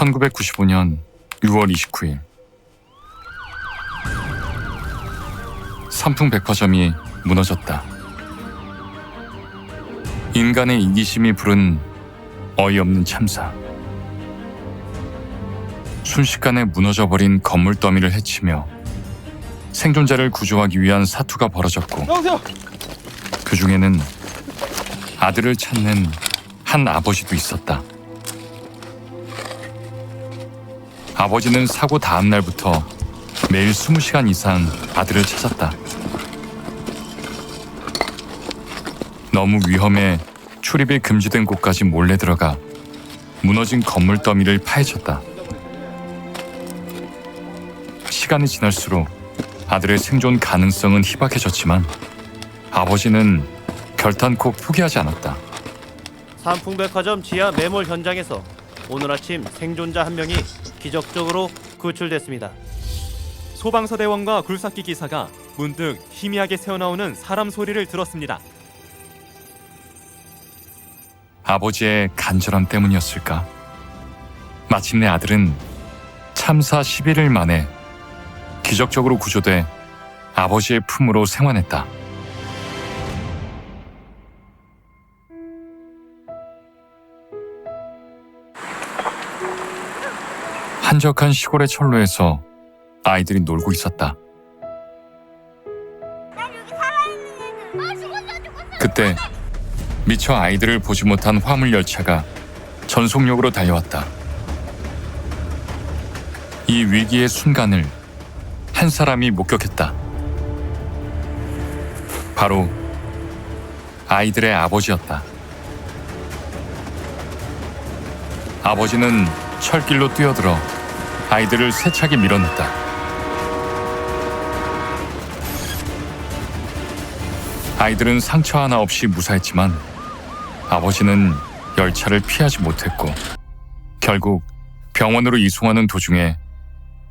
1995년 6월 29일 삼풍백화점이 무너졌다. 인간의 이기심이 부른 어이없는 참사. 순식간에 무너져버린 건물 더미를 해치며 생존자를 구조하기 위한 사투가 벌어졌고, 그 중에는 아들을 찾는 한 아버지도 있었다. 아버지는 사고 다음 날부터 매일 20시간 이상 아들을 찾았다. 너무 위험해 출입이 금지된 곳까지 몰래 들어가 무너진 건물 더미를 파헤쳤다. 시간이 지날수록 아들의 생존 가능성은 희박해졌지만 아버지는 결탄코 포기하지 않았다. 삼풍백화점 지하 매몰 현장에서 오늘 아침 생존자 한 명이 기적적으로 구출됐습니다. 소방서대원과 굴삭기 기사가 문득 희미하게 새어나오는 사람 소리를 들었습니다. 아버지의 간절함 때문이었을까? 마침내 아들은 참사 11일 만에 기적적으로 구조돼 아버지의 품으로 생還했다. 한적한 시골의 철로에서 아이들이 놀고 있었다. 그때 미처 아이들을 보지 못한 화물 열차가 전속력으로 달려왔다. 이 위기의 순간을 한 사람이 목격했다. 바로 아이들의 아버지였다. 아버지는 철길로 뛰어들어 아이들을 세차게 밀어냈다. 아이들은 상처 하나 없이 무사했지만 아버지는 열차를 피하지 못했고 결국 병원으로 이송하는 도중에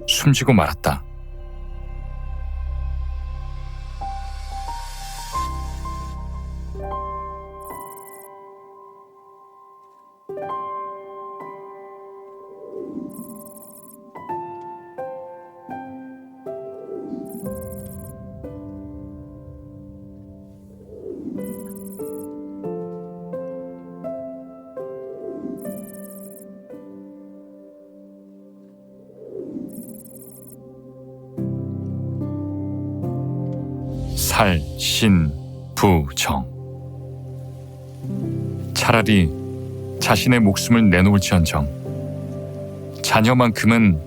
숨지고 말았다. 살신부정. 차라리 자신의 목숨을 내놓을지언정 자녀만큼은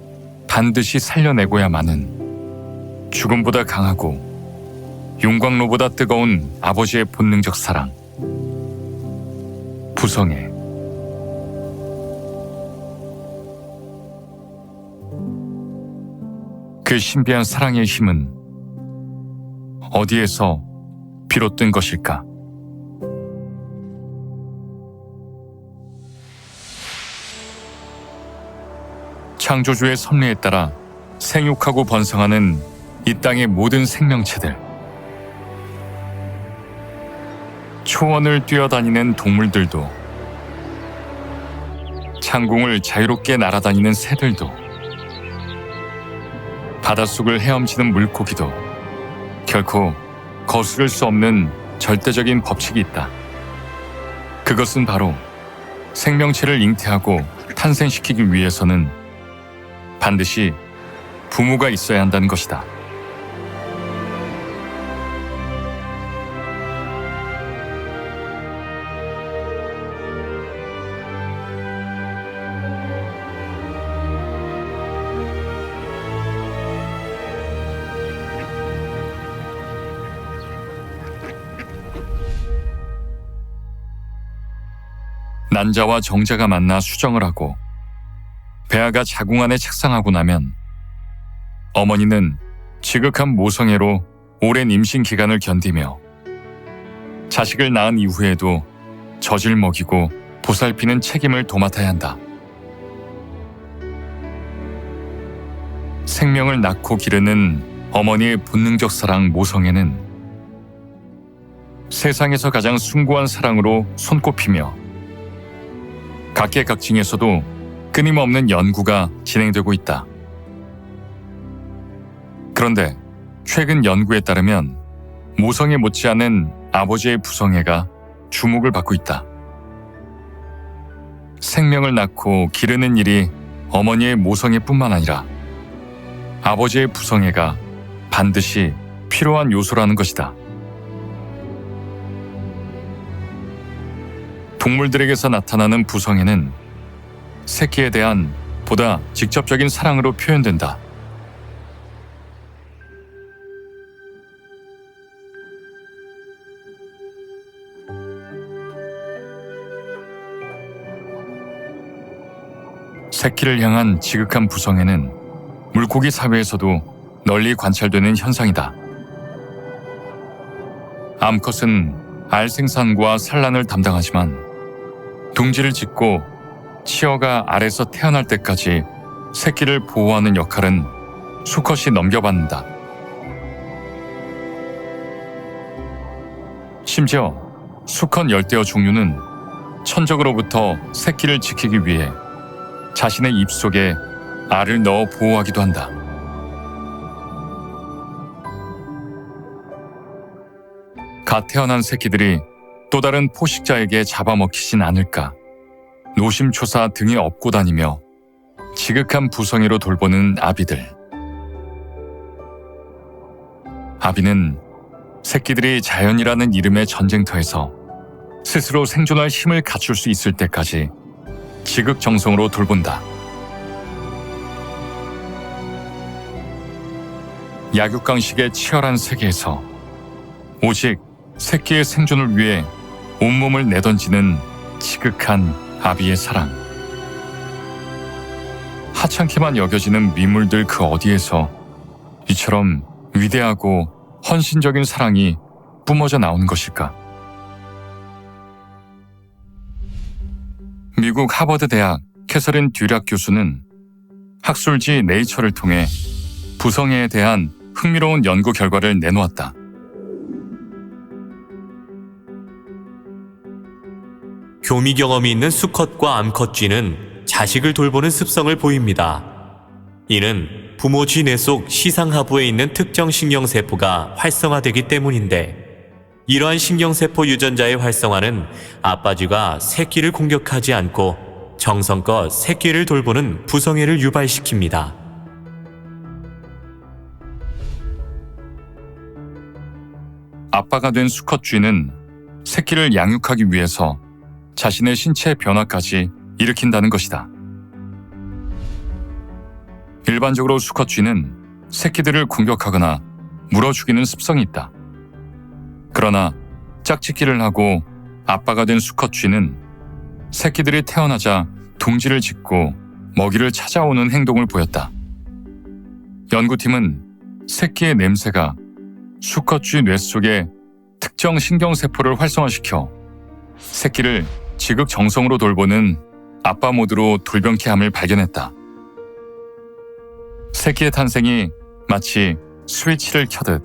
반드시 살려내고야마는 죽음보다 강하고 용광로보다 뜨거운 아버지의 본능적 사랑. 부성애. 그 신비한 사랑의 힘은 어디에서 비롯된 것일까? 창조주의 섭리에 따라 생육하고 번성하는 이 땅의 모든 생명체들, 초원을 뛰어다니는 동물들도, 창궁을 자유롭게 날아다니는 새들도, 바닷속을 헤엄치는 물고기도 결코 거스를 수 없는 절대적인 법칙이 있다. 그것은 바로 생명체를 잉태하고 탄생시키기 위해서는 반드시 부모가 있어야 한다는 것이다. 난자와 정자가 만나 수정을 하고 배아가 자궁 안에 착상하고 나면 어머니는 지극한 모성애로 오랜 임신 기간을 견디며 자식을 낳은 이후에도 젖을 먹이고 보살피는 책임을 도맡아야 한다. 생명을 낳고 기르는 어머니의 본능적 사랑 모성애는 세상에서 가장 숭고한 사랑으로 손꼽히며 각계각층에서도 끊임없는 연구가 진행되고 있다. 그런데 최근 연구에 따르면 모성애 못지않은 아버지의 부성애가 주목을 받고 있다. 생명을 낳고 기르는 일이 어머니의 모성애뿐만 아니라 아버지의 부성애가 반드시 필요한 요소라는 것이다. 동물들에게서 나타나는 부성애는 새끼에 대한 보다 직접적인 사랑으로 표현된다. 새끼를 향한 지극한 부성애는 물고기 사회에서도 널리 관찰되는 현상이다. 암컷은 알 생산과 산란을 담당하지만 둥지를 짓고 치어가 알에서 태어날 때까지 새끼를 보호하는 역할은 수컷이 넘겨받는다. 심지어 수컷 열대어 종류는 천적으로부터 새끼를 지키기 위해 자신의 입속에 알을 넣어 보호하기도 한다. 갓 태어난 새끼들이 또 다른 포식자에게 잡아먹히진 않을까 노심초사 등에 업고 다니며 지극한 부성애로 돌보는 아비들. 아비는 새끼들이 자연이라는 이름의 전쟁터에서 스스로 생존할 힘을 갖출 수 있을 때까지 지극정성으로 돌본다. 약육강식의 치열한 세계에서 오직 새끼의 생존을 위해 온몸을 내던지는 지극한 아비의 사랑. 하찮게만 여겨지는 미물들 그 어디에서 이처럼 위대하고 헌신적인 사랑이 뿜어져 나오는 것일까? 미국 하버드 대학 캐서린 듀락 교수는 학술지 네이처를 통해 부성애에 대한 흥미로운 연구 결과를 내놓았다. 교미 경험이 있는 수컷과 암컷 쥐는 자식을 돌보는 습성을 보입니다. 이는 부모 쥐 뇌 속 시상하부에 있는 특정 신경세포가 활성화되기 때문인데, 이러한 신경세포 유전자의 활성화는 아빠 쥐가 새끼를 공격하지 않고 정성껏 새끼를 돌보는 부성애를 유발시킵니다. 아빠가 된 수컷 쥐는 새끼를 양육하기 위해서 자신의 신체 변화까지 일으킨다는 것이다. 일반적으로 수컷 쥐는 새끼들을 공격하거나 물어 죽이는 습성이 있다. 그러나 짝짓기를 하고 아빠가 된 수컷 쥐는 새끼들이 태어나자 둥지를 짓고 먹이를 찾아오는 행동을 보였다. 연구팀은 새끼의 냄새가 수컷 쥐 뇌 속의 특정 신경세포를 활성화시켜 새끼를 지극정성으로 돌보는 아빠 모드로 돌변케 함을 발견했다. 새끼의 탄생이 마치 스위치를 켜듯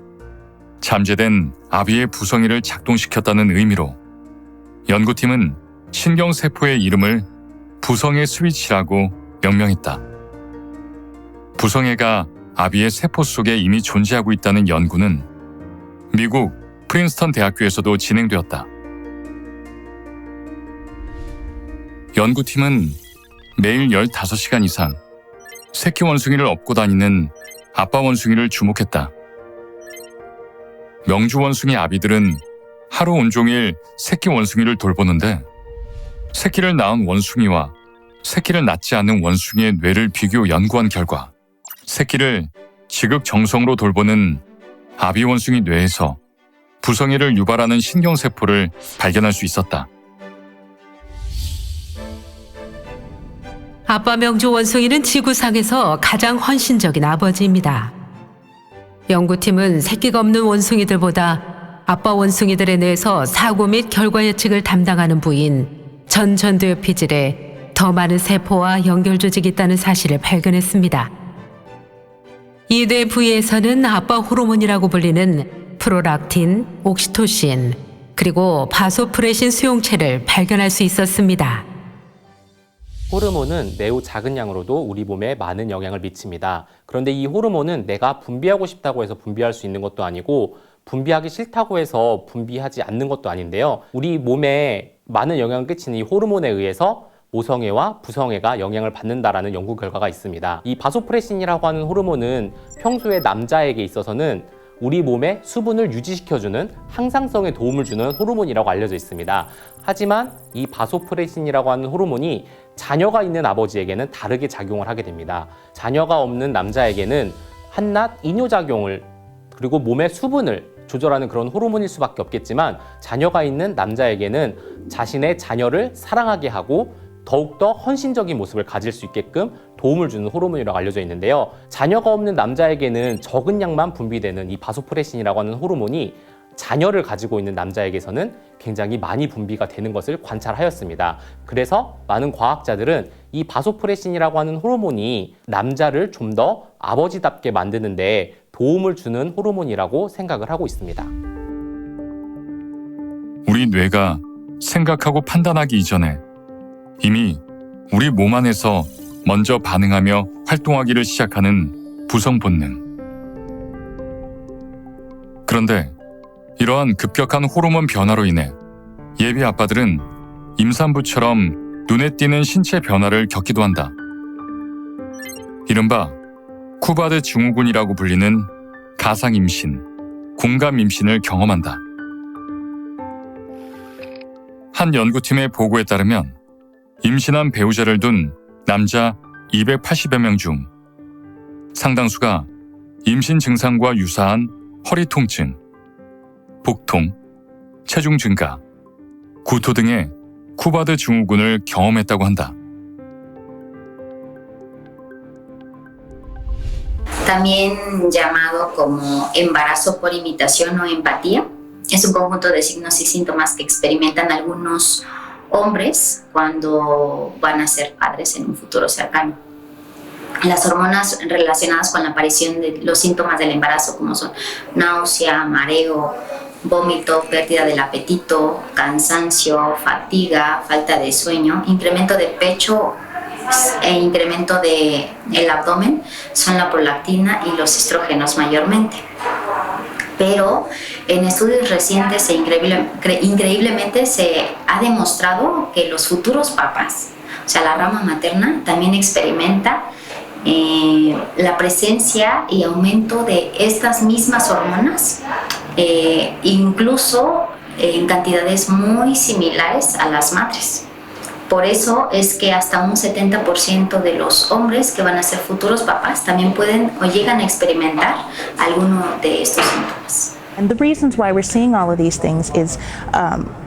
잠재된 아비의 부성애를 작동시켰다는 의미로 연구팀은 신경세포의 이름을 부성애 스위치라고 명명했다. 부성애가 아비의 세포 속에 이미 존재하고 있다는 연구는 미국 프린스턴 대학교에서도 진행되었다. 연구팀은 매일 15시간 이상 새끼 원숭이를 업고 다니는 아빠 원숭이를 주목했다. 명주 원숭이 아비들은 하루 온종일 새끼 원숭이를 돌보는데, 새끼를 낳은 원숭이와 새끼를 낳지 않은 원숭이의 뇌를 비교 연구한 결과 새끼를 지극정성으로 돌보는 아비 원숭이 뇌에서 부성애를 유발하는 신경세포를 발견할 수 있었다. 아빠 명주 원숭이는 지구상에서 가장 헌신적인 아버지입니다. 연구팀은 새끼가 없는 원숭이들보다 아빠 원숭이들의 뇌에서 사고 및 결과 예측을 담당하는 부인 전두엽 피질에 더 많은 세포와 연결 조직이 있다는 사실을 발견했습니다. 이 뇌 부위에서는 아빠 호르몬이라고 불리는 프로락틴, 옥시토신, 그리고 바소프레신 수용체를 발견할 수 있었습니다. 호르몬은 매우 작은 양으로도 우리 몸에 많은 영향을 미칩니다. 그런데 이 호르몬은 내가 분비하고 싶다고 해서 분비할 수 있는 것도 아니고 분비하기 싫다고 해서 분비하지 않는 것도 아닌데요. 우리 몸에 많은 영향을 끼치는 이 호르몬에 의해서 모성애와 부성애가 영향을 받는다라는 연구 결과가 있습니다. 이 바소프레신이라고 하는 호르몬은 평소에 남자에게 있어서는 우리 몸에 수분을 유지시켜주는 항상성에 도움을 주는 호르몬이라고 알려져 있습니다. 하지만 이 바소프레신이라고 하는 호르몬이 자녀가 있는 아버지에게는 다르게 작용을 하게 됩니다. 자녀가 없는 남자에게는 한낱 이뇨작용을 그리고 몸의 수분을 조절하는 그런 호르몬일 수밖에 없겠지만 자녀가 있는 남자에게는 자신의 자녀를 사랑하게 하고 더욱더 헌신적인 모습을 가질 수 있게끔 도움을 주는 호르몬이라고 알려져 있는데요. 자녀가 없는 남자에게는 적은 양만 분비되는 이 바소프레신이라고 하는 호르몬이 자녀를 가지고 있는 남자에게서는 굉장히 많이 분비가 되는 것을 관찰하였습니다. 그래서 많은 과학자들은 이 바소프레신이라고 하는 호르몬이 남자를 좀 더 아버지답게 만드는데 도움을 주는 호르몬이라고 생각을 하고 있습니다. 우리 뇌가 생각하고 판단하기 이전에 이미 우리 몸 안에서 먼저 반응하며 활동하기를 시작하는 부성 본능. 그런데 이러한 급격한 호르몬 변화로 인해 예비 아빠들은 임산부처럼 눈에 띄는 신체 변화를 겪기도 한다. 이른바 쿠바드 증후군이라고 불리는 가상 임신, 공감 임신을 경험한다. 한 연구팀의 보고에 따르면 임신한 배우자를 둔 남자 280여 명 중 상당수가 임신 증상과 유사한 허리 통증, 복통, 체중 증가, 구토 등의 쿠바드 증후군을 경험했다고 한다. También llamado como embarazo por imitación o empatía, es un conjunto de signos y síntomas que experimentan algunos hombres cuando van a ser padres en un futuro cercano. Las hormonas relacionadas con la aparición de los síntomas del embarazo, como son náusea, mareo, vómito, pérdida del apetito, cansancio, fatiga, falta de sueño, incremento de pecho e incremento del abdomen, son la prolactina y los estrógenos mayormente. Pero en estudios recientes increíblemente se ha demostrado que los futuros papás, o sea, la rama materna, también experimenta la presencia y aumento de estas mismas hormonas, incluso en cantidades muy similares a las madres. Por eso es que hasta un 70% de los hombres que van a ser futuros papás también pueden o llegan a experimentar alguno de estos síntomas. And the reasons why we're seeing all of these things is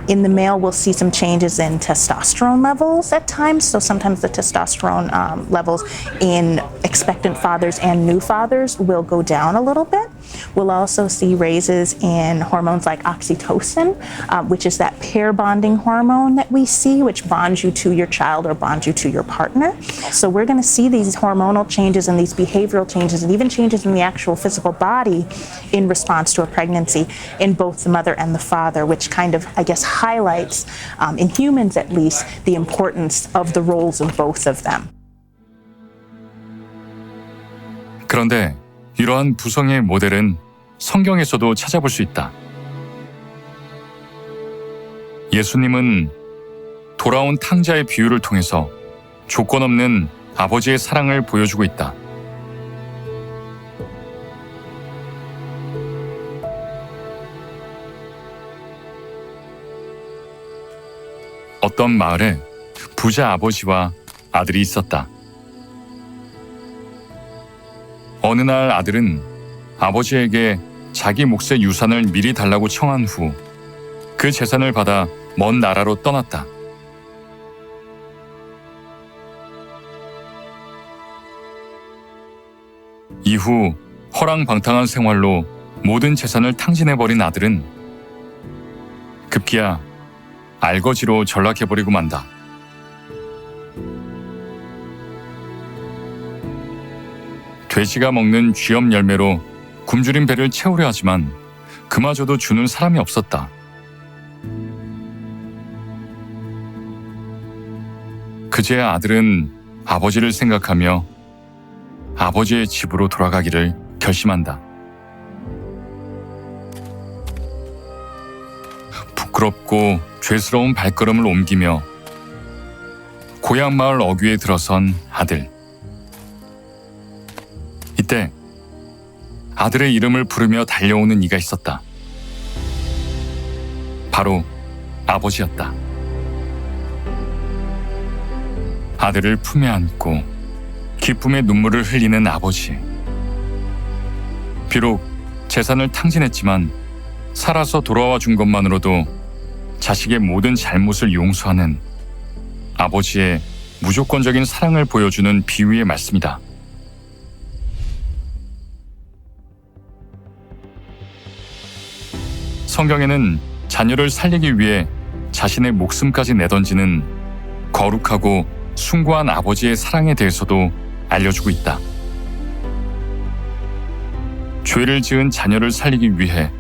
in the male, we'll see some changes in testosterone levels at times. So sometimes the testosterone levels in expectant fathers and new fathers will go down a little bit. We'll also see raises in hormones like oxytocin, which is that pair bonding hormone that we see, which bonds you to your child or bonds you to your partner. So we're going to see these hormonal changes and these behavioral changes and even changes in the actual physical body in response to a pregnancy in both the mother and the father, which kind of, I guess, highlights, in humans at least, the importance of the roles of both of them. 그런데 이러한 부성의 모델은 성경에서도 찾아볼 수 있다. 예수님은 돌아온 탕자의 비유를 통해서 조건 없는 아버지의 사랑을 보여주고 있다. 어떤 마을에 부자 아버지와 아들이 있었다. 어느 날 아들은 아버지에게 자기 몫의 유산을 미리 달라고 청한 후 그 재산을 받아 먼 나라로 떠났다. 이후 허랑방탕한 생활로 모든 재산을 탕진해버린 아들은 급기야 알거지로 전락해버리고 만다. 돼지가 먹는 쥐염 열매로 굶주린 배를 채우려 하지만 그마저도 주는 사람이 없었다. 그제야 아들은 아버지를 생각하며 아버지의 집으로 돌아가기를 결심한다. 부끄럽고 죄스러운 발걸음을 옮기며 고향 마을 어귀에 들어선 아들. 이때 아들의 이름을 부르며 달려오는 이가 있었다. 바로 아버지였다. 아들을 품에 안고 기쁨의 눈물을 흘리는 아버지. 비록 재산을 탕진했지만 살아서 돌아와 준 것만으로도 자식의 모든 잘못을 용서하는 아버지의 무조건적인 사랑을 보여주는 비유의 말씀이다. 성경에는 자녀를 살리기 위해 자신의 목숨까지 내던지는 거룩하고 숭고한 아버지의 사랑에 대해서도 알려주고 있다. 죄를 지은 자녀를 살리기 위해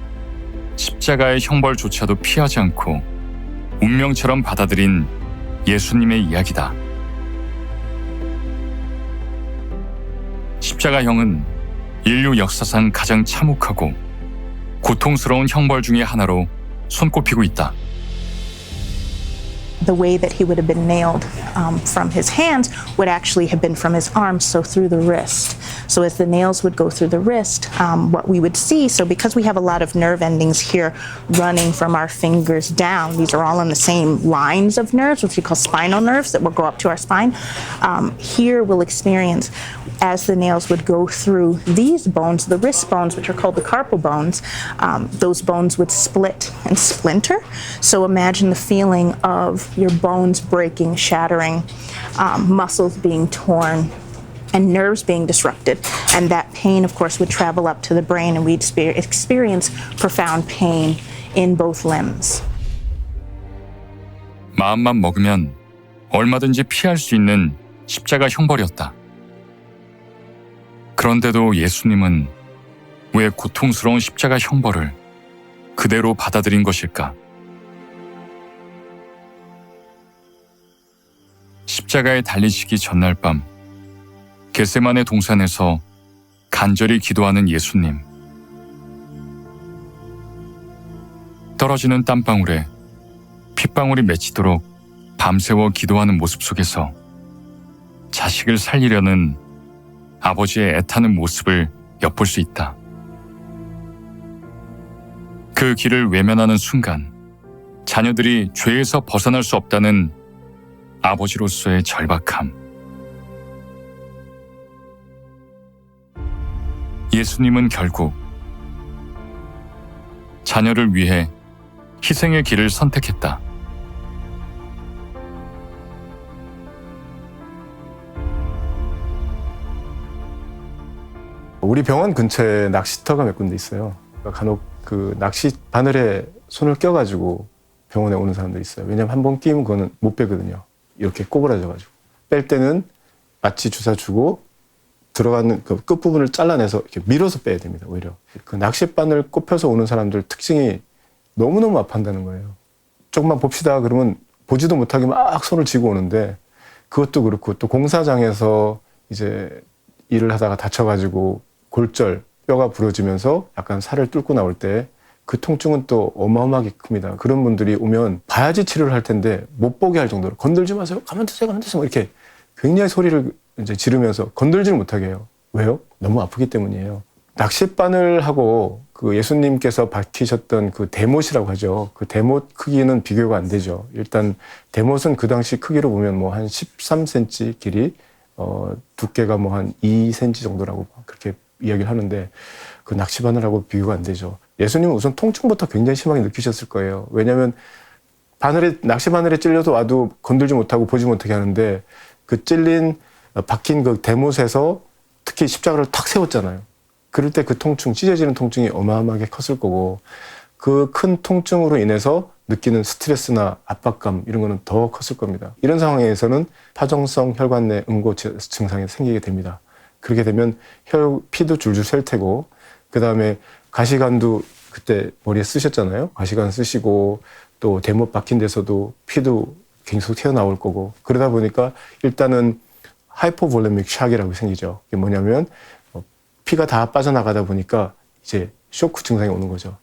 십자가의 형벌조차도 피하지 않고 운명처럼 받아들인 예수님의 이야기다. 십자가형은 인류 역사상 가장 참혹하고 고통스러운 형벌 중의 하나로 손꼽히고 있다. The way that he would have been nailed from his hands would actually have been from his arms, so through the wrist. So as the nails would go through the wrist, what we would see, so because we have a lot of nerve endings here running from our fingers down, these are all in the same lines of nerves, which we call spinal nerves that will go up to our spine. Here we'll experience, as the nails would go through these bones, the wrist bones, which are called the carpal bones, those bones would split and splinter. So imagine the feeling of your bones breaking, shattering, muscles being torn, and nerves being disrupted. And that pain, of course, would travel up to the brain, and we'd experience profound pain in both limbs. 마음만 먹으면 얼마든지 피할 수 있는 십자가 형벌이었다. 그런데도 예수님은 왜 고통스러운 십자가 형벌을 그대로 받아들인 것일까? 십자가에 달리시기 전날 밤 겟세마네 동산에서 간절히 기도하는 예수님. 떨어지는 땀방울에 핏방울이 맺히도록 밤새워 기도하는 모습 속에서 자식을 살리려는 아버지의 애타는 모습을 엿볼 수 있다. 그 길을 외면하는 순간 자녀들이 죄에서 벗어날 수 없다는 아버지로서의 절박함. 예수님은 결국 자녀를 위해 희생의 길을 선택했다. 우리 병원 근처에 낚시터가 몇 군데 있어요. 간혹 그 낚시 바늘에 손을 껴가지고 병원에 오는 사람들이 있어요. 왜냐면 한 번 끼면 그거는 못 빼거든요. 이렇게 꼬부라져가지고. 뺄 때는 마취 주사 주고 들어가는 그 끝부분을 잘라내서 이렇게 밀어서 빼야 됩니다. 오히려. 그 낚싯바늘 꼽혀서 오는 사람들 특징이 너무너무 아파한다는 거예요. 조금만 봅시다 그러면 보지도 못하게 막 손을 쥐고 오는데 그것도 그렇고 또 공사장에서 이제 일을 하다가 다쳐가지고 골절, 뼈가 부러지면서 약간 살을 뚫고 나올 때 그 통증은 또 어마어마하게 큽니다. 그런 분들이 오면 봐야지 치료를 할 텐데 못 보게 할 정도로 건들지 마세요. 가만 두세요. 가만 두세요. 이렇게 굉장히 소리를 이제 지르면서 건들지를 못하게 해요. 왜요? 너무 아프기 때문이에요. 낚싯바늘하고 그 예수님께서 박히셨던 그 대못이라고 하죠. 그 대못 크기는 비교가 안 되죠. 일단 대못은 그 당시 크기로 보면 뭐 한 13cm 길이, 두께가 뭐 한 2cm 정도라고 그렇게 이야기를 하는데 그 낚싯바늘하고 비교가 안 되죠. 예수님은 우선 통증부터 굉장히 심하게 느끼셨을 거예요. 왜냐하면 낚싯바늘에 찔려도 와도 건들지 못하고 보지 못하게 하는데 그 찔린 박힌 그 대못에서 특히 십자가를 탁 세웠잖아요. 그럴 때 그 통증, 찢어지는 통증이 어마어마하게 컸을 거고 그 큰 통증으로 인해서 느끼는 스트레스나 압박감 이런 거는 더 컸을 겁니다. 이런 상황에서는 파정성 혈관 내 응고 증상이 생기게 됩니다. 그렇게 되면 피도 줄줄 셀 테고 그 다음에 가시관도 그때 머리에 쓰셨잖아요. 가시관 쓰시고 또 대못 박힌 데서도 피도 계속 튀어나올 거고, 그러다 보니까 일단은 하이포볼레믹 샥이라고 생기죠. 이게 뭐냐면 피가 다 빠져나가다 보니까 이제 쇼크 증상이 오는 거죠.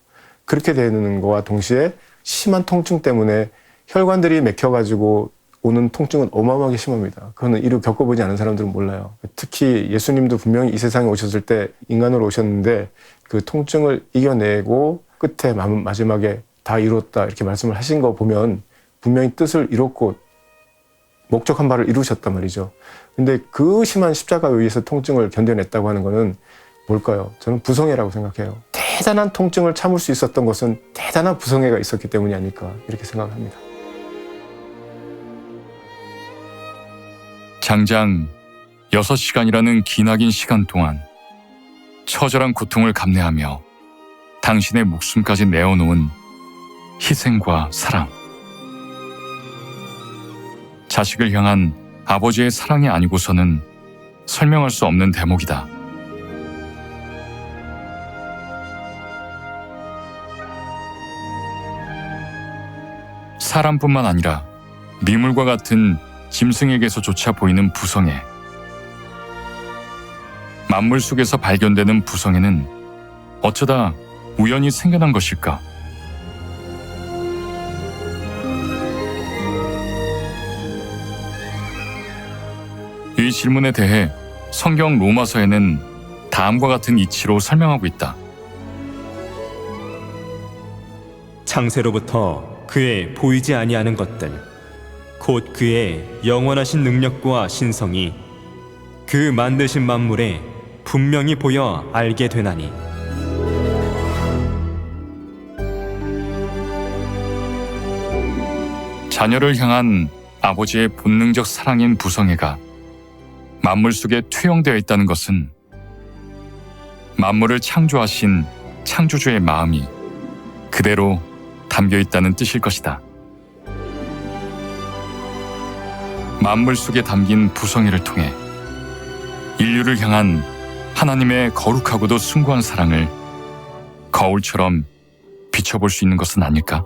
그렇게 되는 거와 동시에 심한 통증 때문에 혈관들이 막혀가지고 오는 통증은 어마어마하게 심합니다. 그거는 이루 겪어보지 않은 사람들은 몰라요. 특히 예수님도 분명히 이 세상에 오셨을 때 인간으로 오셨는데 그 통증을 이겨내고 끝에 마지막에 다 이뤘다 이렇게 말씀을 하신 거 보면 분명히 뜻을 이뤘고 목적한 바를 이루셨단 말이죠. 근데 그 심한 십자가에 의해서 통증을 견뎌냈다고 하는 거는 뭘까요? 저는 부성애라고 생각해요. 대단한 통증을 참을 수 있었던 것은 대단한 부성애가 있었기 때문이 아닐까 이렇게 생각합니다. 장장 6시간이라는 기나긴 시간 동안 처절한 고통을 감내하며 당신의 목숨까지 내어놓은 희생과 사랑. 자식을 향한 아버지의 사랑이 아니고서는 설명할 수 없는 대목이다. 사람뿐만 아니라 미물과 같은 짐승에게서조차 보이는 부성애. 만물 속에서 발견되는 부성애는 어쩌다 우연히 생겨난 것일까? 이 질문에 대해 성경 로마서에는 다음과 같은 이치로 설명하고 있다. 창세로부터 그의 보이지 아니하는 것들 곧 그의 영원하신 능력과 신성이 그 만드신 만물에 분명히 보여 알게 되나니 자녀를 향한 아버지의 본능적 사랑인 부성애가 만물 속에 투영되어 있다는 것은 만물을 창조하신 창조주의 마음이 그대로 담겨 있다는 뜻일 것이다. 만물 속에 담긴 부성애를 통해 인류를 향한 하나님의 거룩하고도 숭고한 사랑을 거울처럼 비춰볼 수 있는 것은 아닐까?